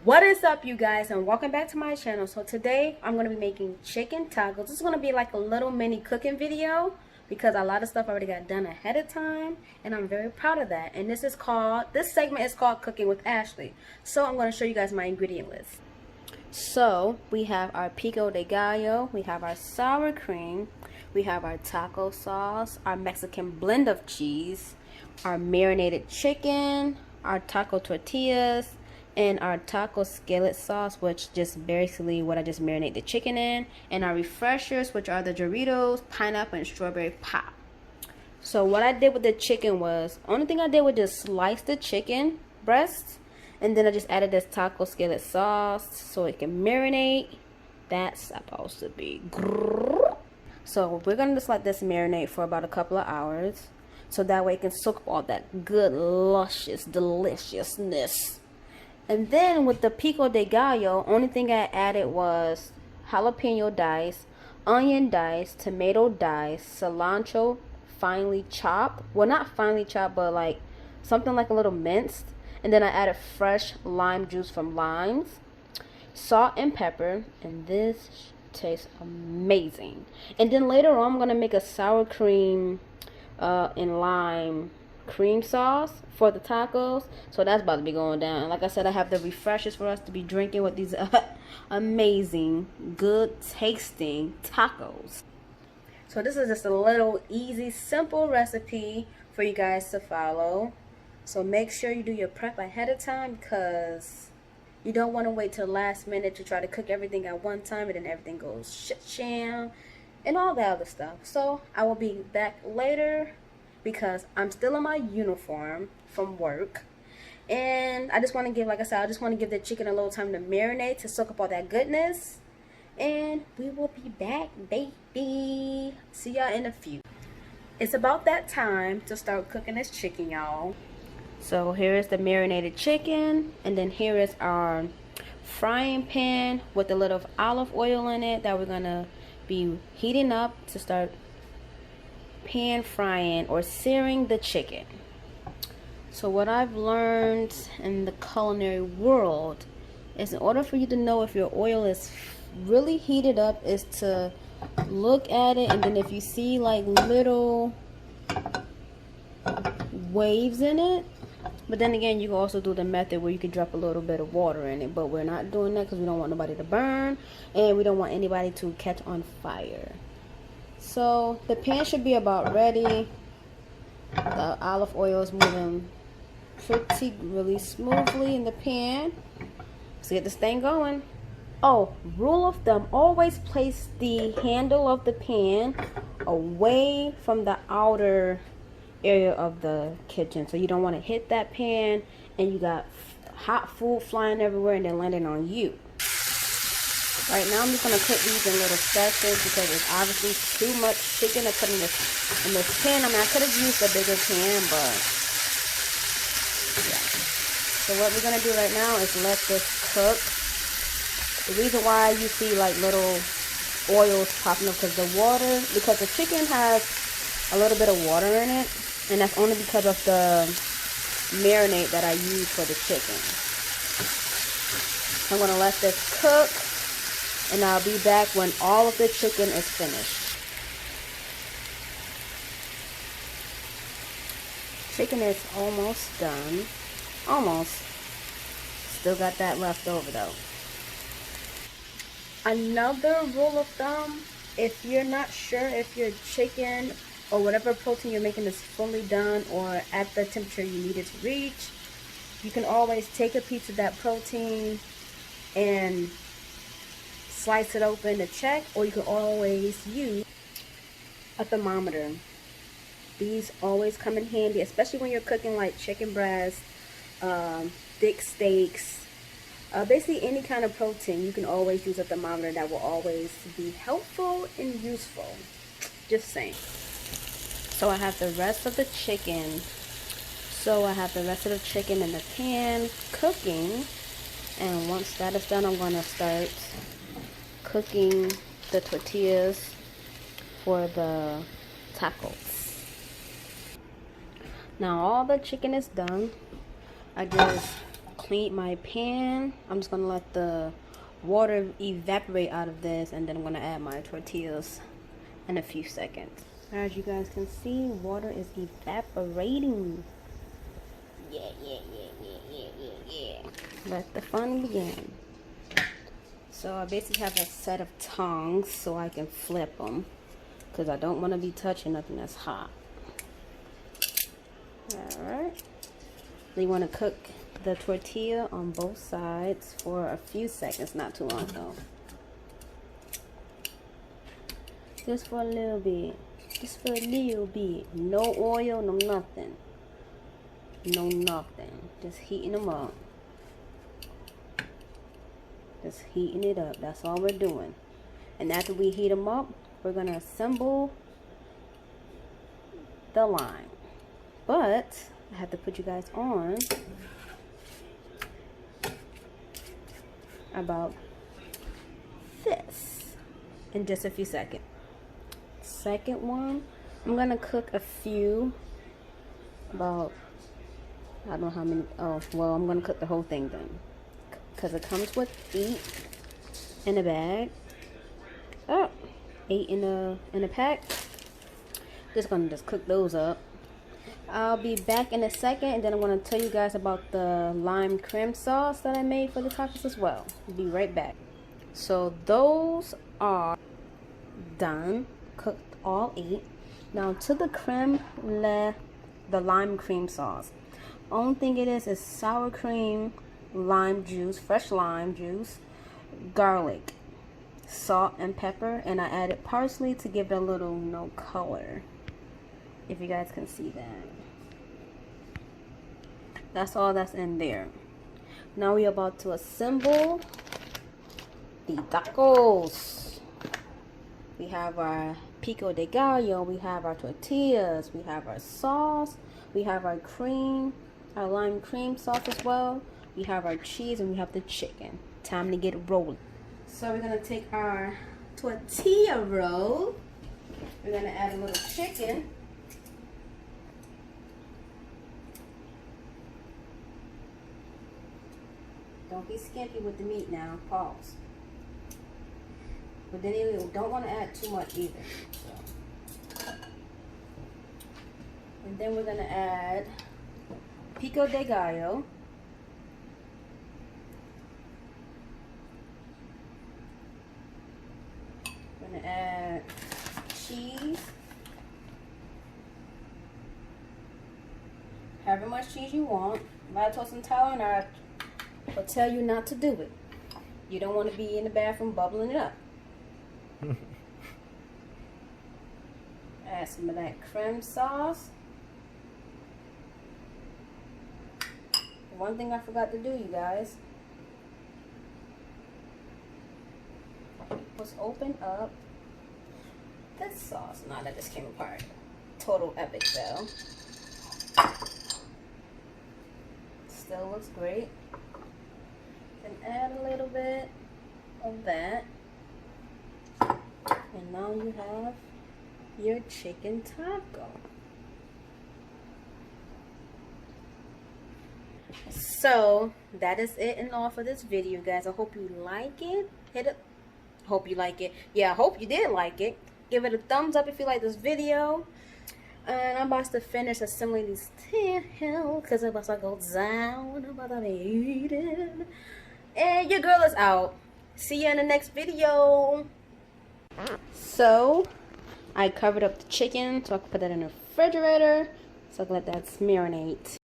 What is up, you guys, and welcome back to my channel. So today I'm going to be making chicken tacos. This is going to be like a little mini cooking video because a lot of stuff already got done ahead of time, and I'm very proud of that. And this segment is called Cooking with Ashley. So I'm going to show you guys my ingredient list. So we have our Pico de Gallo, we have our sour cream, we have our taco sauce, our Mexican blend of cheese, our marinated chicken, our taco tortillas, and our taco skillet sauce, which just basically what I just marinate the chicken in, and our refreshers, which are the Doritos, pineapple, and strawberry pop. So what I did with the chicken was, only thing I did was just slice the chicken breast, and then I just added this taco skillet sauce so it can marinate. That's supposed to be grrr. So we're gonna just let this marinate for about a couple of hours, so that way it can soak up all that good, luscious deliciousness. And then with the Pico de Gallo, only thing I added was jalapeno dice, onion dice, tomato dice, cilantro finely chopped. Well, not finely chopped, but like something like a little minced. And then I added fresh lime juice from limes, salt and pepper, and this tastes amazing. And then later on, I'm gonna make a sour cream and lime cream sauce for the tacos, so that's about to be going down. And like I said, I have the refreshers for us to be drinking with these amazing, good tasting tacos. So this is just a little easy, simple recipe for you guys to follow. So make sure you do your prep ahead of time, because you don't want to wait till the last minute to try to cook everything at one time and then everything goes shit-sham and all that other stuff. So I will be back later because I'm still in my uniform from work, and I just want to give, like I said, I just want to give the chicken a little time to marinate, to soak up all that goodness, and we will be back, baby. See y'all in a few. It's about that time to start cooking this chicken, y'all. So here is the marinated chicken, and then here is our frying pan with a little olive oil in it that we're gonna be heating up to start pan frying or searing the chicken. So what I've learned in the culinary world is, in order for you to know if your oil is really heated up, is to look at it, and then if you see like little waves in it. But then again, you can also do the method where you can drop a little bit of water in it, but we're not doing that because we don't want nobody to burn and we don't want anybody to catch on fire. So the pan should be about ready. The olive oil is moving really smoothly in the pan. Let's get this thing going. Oh, rule of thumb, always place the handle of the pan away from the outer area of the kitchen, so you don't want to hit that pan and you got hot food flying everywhere and then landing on you. Right now I'm just going to cook these in little sections because it's obviously too much chicken to put in this pan. I mean, I could have used a bigger pan, but yeah. So what we're going to do right now is let this cook. The reason why you see like little oils popping up because the chicken has a little bit of water in it, and that's only because of the marinade that I use for the chicken. I'm going to let this cook, and I'll be back when all of the chicken is finished. Chicken is almost done. Almost. Still got that left over though. Another rule of thumb, if you're not sure if your chicken or whatever protein you're making is fully done or at the temperature you need it to reach, you can always take a piece of that protein and slice it open to check, or you can always use a thermometer. These always come in handy, especially when you're cooking like chicken breast, thick steaks, basically any kind of protein. You can always use a thermometer. That will always be helpful and useful. Just saying. So I have the rest of the chicken. In the pan cooking, and once that is done, I'm going to start cooking the tortillas for the tacos. Now all the chicken is done. I just preheat my pan. I'm just gonna let the water evaporate out of this, and then I'm gonna add my tortillas in a few seconds. As you guys can see, water is evaporating. Yeah. Let the fun begin. So I basically have a set of tongs so I can flip them, because I don't want to be touching nothing that's hot. Alright. So you want to cook the tortilla on both sides for a few seconds, not too long though. Just for a little bit. Just for a little bit. No oil, no nothing. No nothing. Just heating them up. Just heating it up. That's all we're doing. And after we heat them up, we're going to assemble the lime. But I have to put you guys on about this in just a few seconds. Second one, I'm going to cook a few, about, I don't know how many, oh, well, I'm going to cook the whole thing then. Because it comes with 8 in a bag. Oh, 8 in a pack. Just gonna cook those up. I'll be back in a second, and then I'm gonna tell you guys about the lime crème sauce that I made for the tacos as well. I'll be right back. So those are done, cooked all 8. Now to the the lime cream sauce. Only thing it is sour cream, lime juice, fresh lime juice, garlic, salt and pepper, and I added parsley to give it a little color, if you guys can see that. That's all that's in there. Now we're about to assemble the tacos. We have our Pico de Gallio, we have our tortillas, we have our sauce, we have our cream, our lime cream sauce as well. We have our cheese, and we have the chicken. Time to get rolling. So we're going to take our tortilla roll. We're going to add a little chicken. Don't be skimpy with the meat now. Pause. But then you don't want to add too much either. So. And then we're going to add Pico de Gallo. Gonna add cheese. However much cheese you want. Lactose intolerant will tell you not to do it. You don't want to be in the bathroom bubbling it up. Add some of that crème sauce. One thing I forgot to do, you guys, was open up this sauce. Now that just came apart. Total epic fail. Still looks great. Then add a little bit of that. And now you have your chicken taco. So that is it and all for this video, guys. I hope you like it. Hit it. Hope you like it. Yeah, I hope you did like it. Give it a thumbs up if you like this video. And I'm about to finish assembling these tails because I'm about to go down. I'm about to be eating. And your girl is out. See you in the next video. So I covered up the chicken so I can put that in the refrigerator so I can let that marinate.